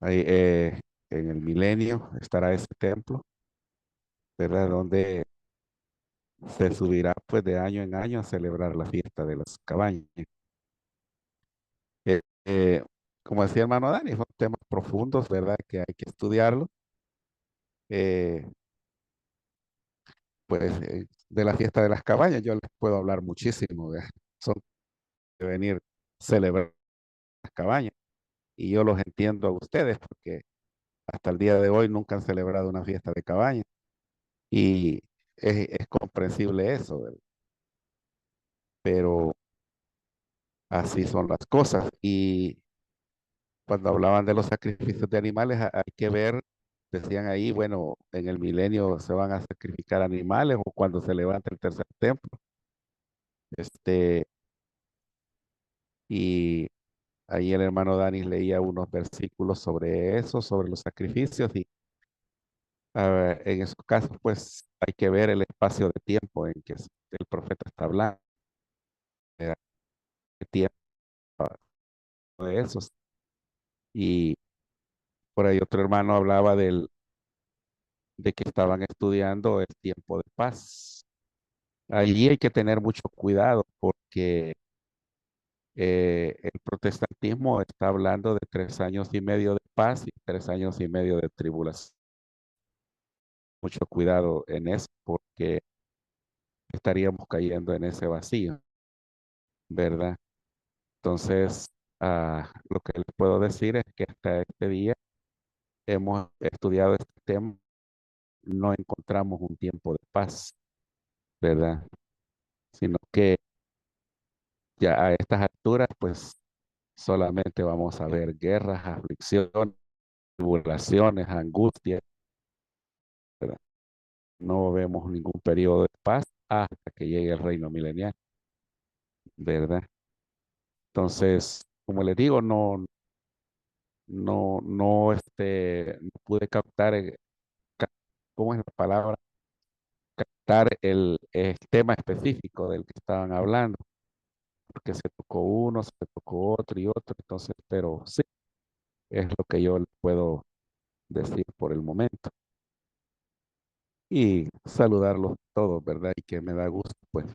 Ahí, en el milenio estará ese templo, ¿verdad? Donde se subirá pues de año en año a celebrar la fiesta de las cabañas. Eh, eh, Como decía hermano Dani, son temas profundos, ¿verdad? Que hay que estudiarlo. Eh, de la fiesta de las cabañas yo les puedo hablar muchísimo, ¿verdad? Son de venir a celebrar las cabañas y yo los entiendo a ustedes porque hasta el día de hoy nunca han celebrado una fiesta de cabañas y es comprensible eso, ¿verdad? Pero así son las cosas. Y cuando hablaban de los sacrificios de animales, hay que ver, decían ahí, bueno, en el milenio se van a sacrificar animales o cuando se levanta el tercer templo. Este, y ahí el hermano Dani leía unos versículos sobre eso, sobre los sacrificios, y en esos casos, pues hay que ver el espacio de tiempo en que el profeta está hablando, el tiempo de esos. Y por ahí otro hermano hablaba de que estaban estudiando el tiempo de paz. Allí hay que tener mucho cuidado porque el protestantismo está hablando de 3 años y medio de paz y 3 años y medio de tribulación. Mucho cuidado en eso porque porque estaríamos cayendo en ese vacío, ¿verdad? Entonces, lo que les puedo decir es que hasta este día hemos estudiado este tema, no encontramos un tiempo de paz, ¿verdad? Sino que ya a estas alturas, pues solamente vamos a ver guerras, aflicciones, tribulaciones, angustias, ¿verdad? No vemos ningún periodo de paz hasta que llegue el reino milenial, ¿verdad? Entonces, como les digo, no pude captar, ¿cómo es la palabra? Captar el tema específico del que estaban hablando, porque se tocó uno, se tocó otro y otro, entonces, pero sí, es lo que yo les puedo decir por el momento. Y saludarlos todos, ¿verdad? Y que me da gusto, pues,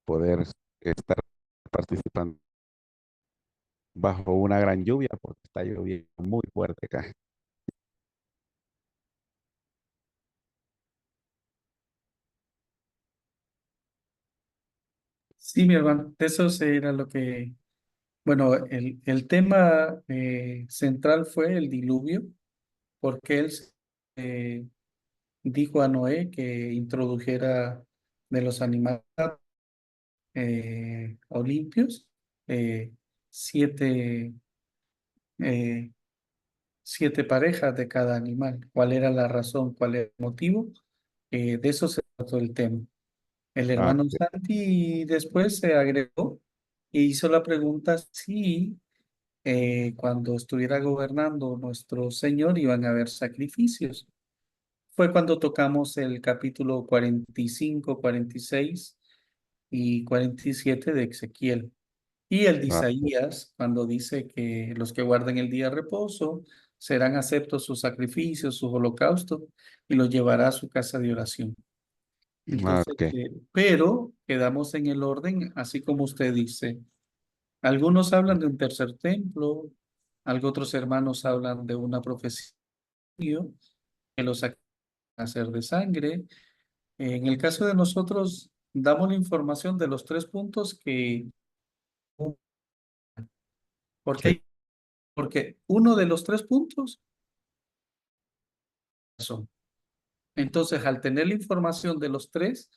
poder estar participando bajo una gran lluvia, porque está lloviendo muy fuerte acá. Sí, mi hermano, eso era lo que, bueno, el tema central fue el diluvio, porque él eh, dijo a Noé que introdujera de los animales limpios eh, siete, eh, siete parejas de cada animal. ¿Cuál era la razón? ¿Cuál era el motivo? De eso se trató el tema. El Ah, hermano ok. Santi después se agregó e hizo la pregunta si cuando estuviera gobernando nuestro Señor iban a haber sacrificios. Fue cuando tocamos el capítulo 45, 46 y 47 de Ezequiel. Y el de Ah, Isaías, cuando dice que los que guarden el día de reposo serán aceptos sus sacrificios, sus holocaustos, y los llevará a su casa de oración. Entonces, ok. pero quedamos en el orden, así como usted dice. Algunos hablan de un tercer templo, algunos otros hermanos hablan de una profecía que los saca a hacer de sangre. En el caso de nosotros, damos la información de los tres puntos Sí, porque, porque uno de los tres puntos son. Entonces, al tener la información de los tres,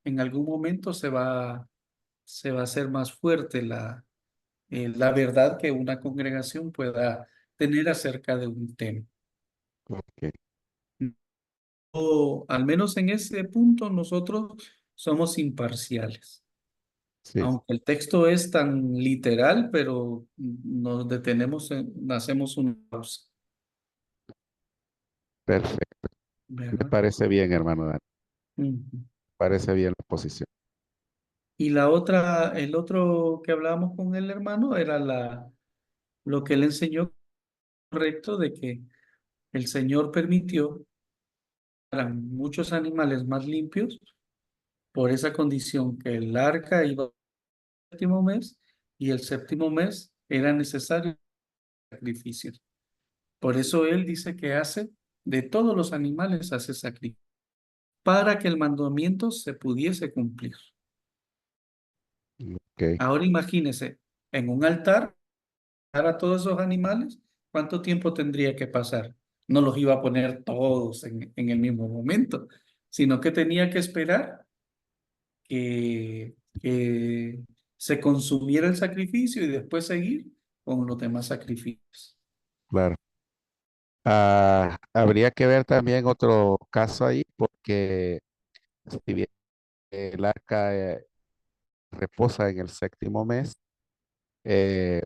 en algún momento se va a hacer más fuerte la verdad que una congregación pueda tener acerca de un tema. ok. O al menos en ese punto nosotros somos imparciales. Sí, Aunque el texto es tan literal, pero nos detenemos, hacemos una pausa, perfecto. Me ¿verdad? parece bien, hermano Dan. Ujú. Parece bien la posición. Y la otra, el otro que hablábamos con el hermano era lo que él enseñó correcto de que el Señor permitió para muchos animales más limpios por esa condición que el arca iba al séptimo mes y el séptimo mes era necesario sacrificios. Por eso él dice que hace de todos los animales hace sacrificio para que el mandamiento se pudiese cumplir. Ok, Ahora imagínese, en un altar a todos esos animales, ¿cuánto tiempo tendría que pasar? No los iba a poner todos en el mismo momento, sino que tenía que esperar que se consumiera el sacrificio y después seguir con los demás sacrificios. claro. Habría que ver también otro caso ahí, porque si bien el arca reposa en el séptimo mes, eh,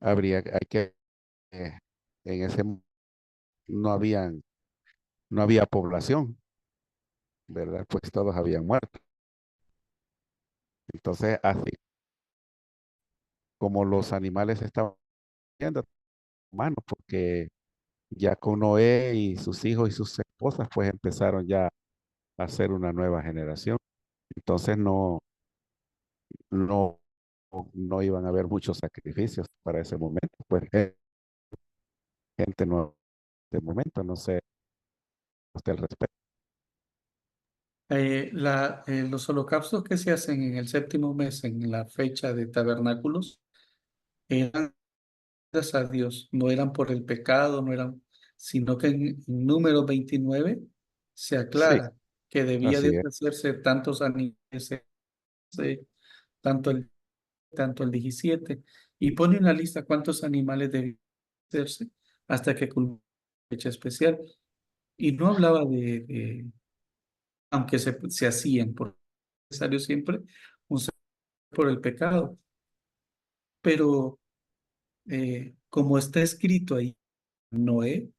hay que, eh, en ese no habían, no había población, ¿verdad? Pues todos habían muerto. Entonces, así como los animales estaban viendo humanos, porque ya con Noé y sus hijos y sus esposas, pues empezaron ya a hacer una nueva generación. Entonces no, no iban a haber muchos sacrificios para ese momento, pues gente nueva de momento, no sé usted al respecto. Los holocaustos que se hacen en el séptimo mes, en la fecha de tabernáculos, eran gracias a Dios, no eran por el pecado, no eran, sino que en número 29 se Sí, aclara que debía de así es. ofrecerse tantos animales, tanto el, tanto el 17, y pone una lista cuántos animales debían hacerse hasta que culminó la fecha especial. Y no hablaba aunque se hacían por necesario siempre, un sacrificio por el pecado, pero como está escrito ahí, Noé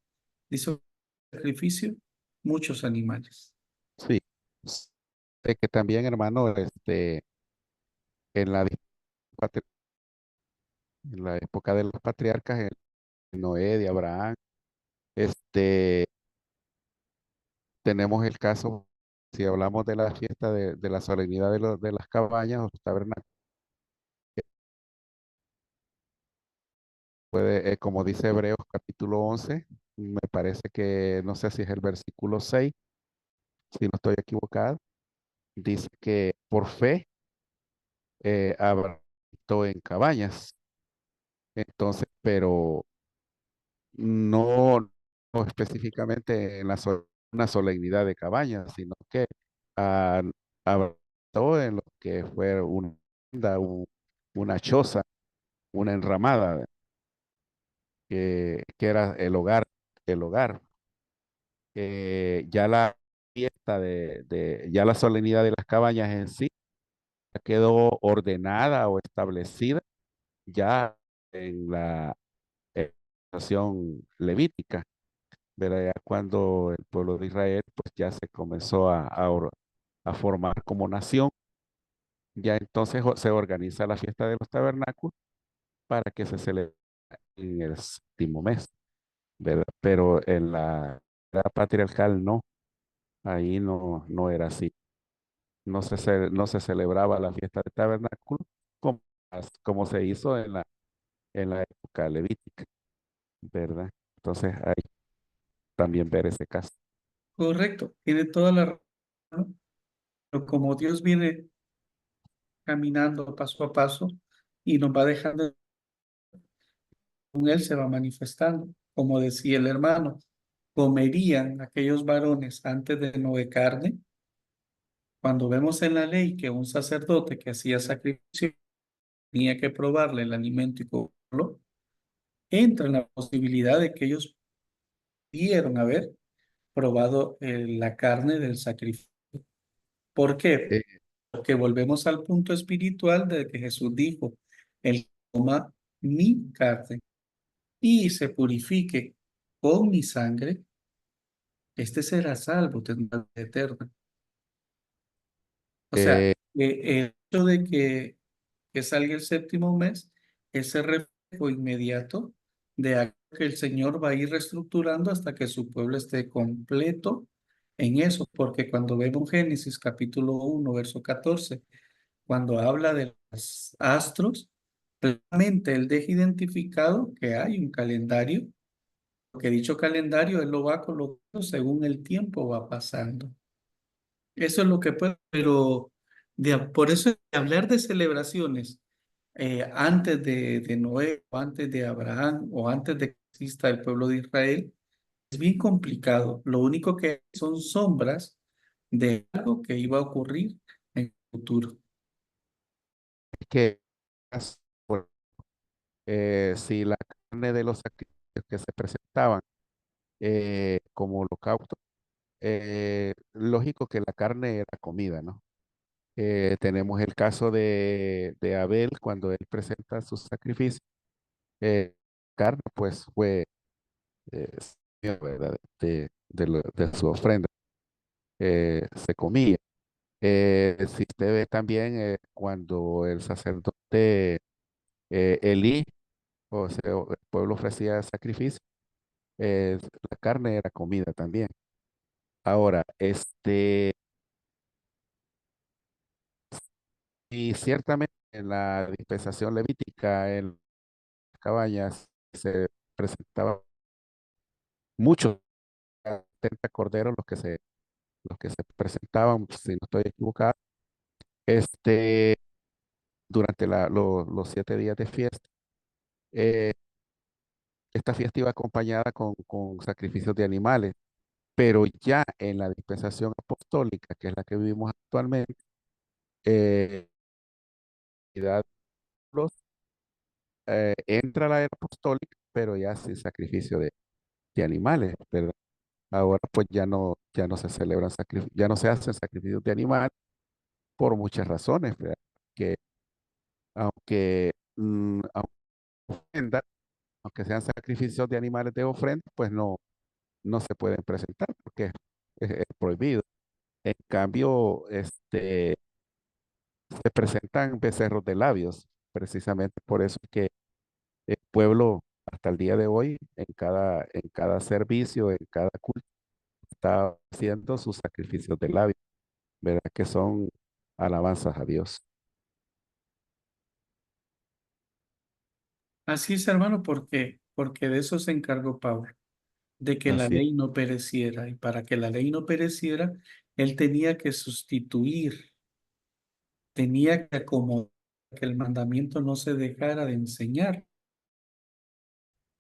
hizo sacrificio, muchos animales. Sí. Sé que también, hermano, en la, patri- en la época de los patriarcas, en Noé, de Abraham, este, tenemos el caso, si hablamos de la fiesta de la solemnidad de las cabañas o los tabernáculos, como dice Hebreos capítulo 11, me parece que, no sé si es el versículo 6, si no estoy equivocado, dice que por fe Abraham habitó en cabañas. Entonces, pero no, no específicamente en una solemnidad de cabañas, sino que ah, habitó en lo que fue una, tienda, una choza, una enramada, que era el hogar. Ya la fiesta ya la solemnidad de las cabañas en sí ya quedó ordenada o establecida ya en la nación levítica, ¿verdad? Ya cuando el pueblo de Israel pues ya se comenzó a formar como nación, ya entonces se organiza la fiesta de los tabernáculos para que se celebre en el séptimo mes, ¿verdad? Pero en la era patriarcal no, ahí no era así. No se celebraba la fiesta de tabernáculo como, como se hizo en la época levítica, ¿verdad? Entonces hay también ver ese caso. Correcto, tiene toda la razón, ¿no? Pero como Dios viene caminando paso a paso y nos va dejando, con Él se va manifestando. Como decía el hermano, comerían aquellos varones antes de Noé carne. Cuando vemos en la ley que un sacerdote que hacía sacrificio tenía que probarle el alimento y comerlo, entra en la posibilidad de que ellos pudieron haber probado la carne del sacrificio. ¿Por qué? Eh, Porque volvemos al punto espiritual de que Jesús dijo, el que coma mi carne y se purifique con mi sangre, este será salvo, tendrá vida eterna. O sea, eh, el hecho de que salga el séptimo mes, ese reflejo inmediato de algo que el Señor va a ir reestructurando hasta que su pueblo esté completo en eso, porque cuando vemos Génesis capítulo 1 verso 14, cuando habla de los astros, claramente él deja identificado que hay un calendario, porque dicho calendario él lo va colocando según el tiempo va pasando. Eso es lo que puede, pero por eso hablar de celebraciones antes de Noé, o antes de Abraham, o antes de que exista el pueblo de Israel, es bien complicado. Lo único que hay son sombras de algo que iba a ocurrir en el futuro. que bueno, si la carne de los sacrificios que se presentaban como holocausto, lógico que la carne era comida, ¿no? Tenemos el caso de Abel cuando él presenta su sacrificio. Carne, pues fue eh, ¿verdad? De su ofrenda, se comía. Si usted ve también cuando el sacerdote Elí, o sea, el pueblo ofrecía sacrificio, la carne era comida también. Ahora, y ciertamente en la dispensación levítica, en las cabañas, se presentaban muchos 70 corderos los que se los que se presentaban, si no estoy equivocado, este, durante los 7 días de fiesta. Eh, esta fiesta iba acompañada con sacrificios de animales, pero ya en la dispensación apostólica, que es la que vivimos actualmente, la entra la era apostólica, pero ya sin sacrificio de animales, ¿verdad? Ahora pues ya no se celebran ya no se hacen sacrificios de animales por muchas razones, ¿verdad? Que aunque, aunque ofrenda, aunque sean sacrificios de animales de ofrenda, pues no se pueden presentar porque es prohibido. En cambio, se presentan becerros de labios, precisamente por eso es que el pueblo hasta el día de hoy, en cada servicio, en cada culto, está haciendo sus sacrificios de labios, ¿verdad? Que son alabanzas a Dios. Así es, hermano, porque de eso se encargó Pablo, de que la Así es, ley no pereciera. Y para que la ley no pereciera, él tenía que sustituir, tenía que acomodar que el mandamiento no se dejara de enseñar.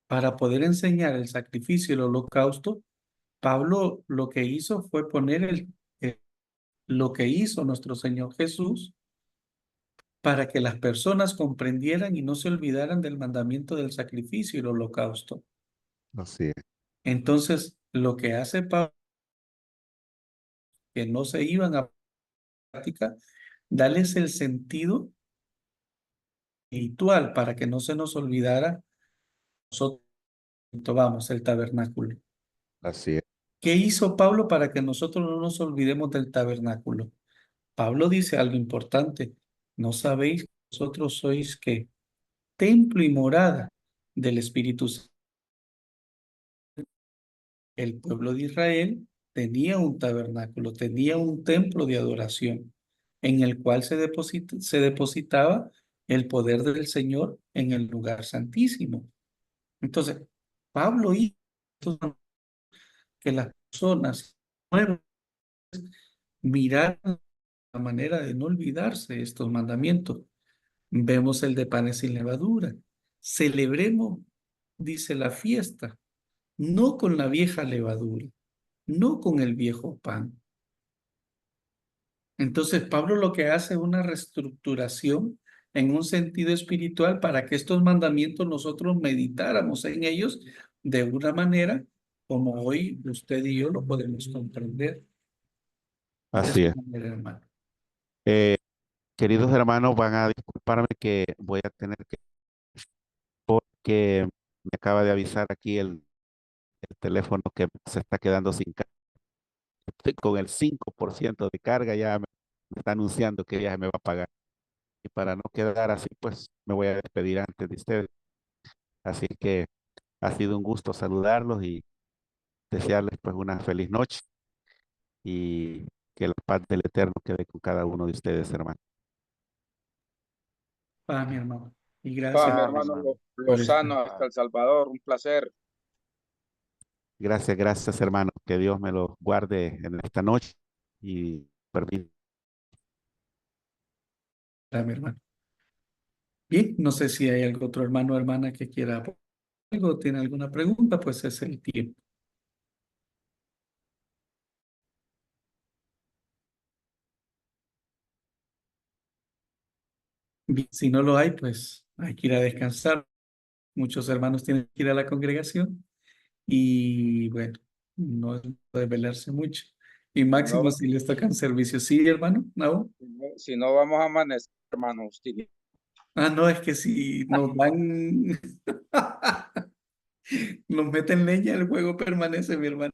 Para poder enseñar el sacrificio y el holocausto, Pablo lo que hizo fue poner lo que hizo nuestro Señor Jesús para que las personas comprendieran y no se olvidaran del mandamiento del sacrificio y el holocausto. así es, Entonces, lo que hace Pablo, que no se iban a práctica, darles el sentido espiritual para que no se nos olvidara nosotros, vamos, el tabernáculo. así es, ¿Qué hizo Pablo para que nosotros no nos olvidemos del tabernáculo? Pablo dice algo importante. ¿No sabéis que vosotros sois qué? Templo y morada del Espíritu Santo. El pueblo de Israel tenía un tabernáculo, tenía un templo de adoración en el cual se depositaba el poder del Señor en el lugar santísimo. Entonces, Pablo hizo que las personas miraran la manera de no olvidarse de estos mandamientos. Vemos el de panes sin levadura. Celebremos, dice la fiesta, no con la vieja levadura, no con el viejo pan. Entonces, Pablo lo que hace es una reestructuración en un sentido espiritual para que estos mandamientos nosotros meditáramos en ellos de una manera como hoy usted y yo lo podemos comprender. De esta así es. manera, hermano. Eh, queridos hermanos, van a disculparme que voy a tener que me acaba de avisar aquí el teléfono que se está quedando sin carga. Estoy con el 5% de carga, me está anunciando que ya se me va a pagar. Y para no quedar así, pues me voy a despedir antes de ustedes. Así que ha sido un gusto saludarlos y desearles pues una feliz noche y que la paz del Eterno quede con cada uno de ustedes, hermano. Paz, mi hermano. Y Pa, gracias mi Amén, hermano hermano. por estar. Lozano, hasta El Salvador, un placer. Gracias, gracias, hermano. Que Dios me los guarde en esta noche y permita. Mi hermano. Bien, no sé si hay algún otro hermano o hermana que quiera aportar algo, tiene alguna pregunta, pues es el tiempo. Bien, si no lo hay, pues hay que ir a descansar. Muchos hermanos tienen que ir a la congregación y bueno, no es de velarse mucho. Y Si no, máximo si les tocan servicios. Sí, hermano, ¿no? si no vamos a amanecer, hermano Justiniano. Ah, no, es que si nos dan, nos meten leña, el juego permanece, mi hermano.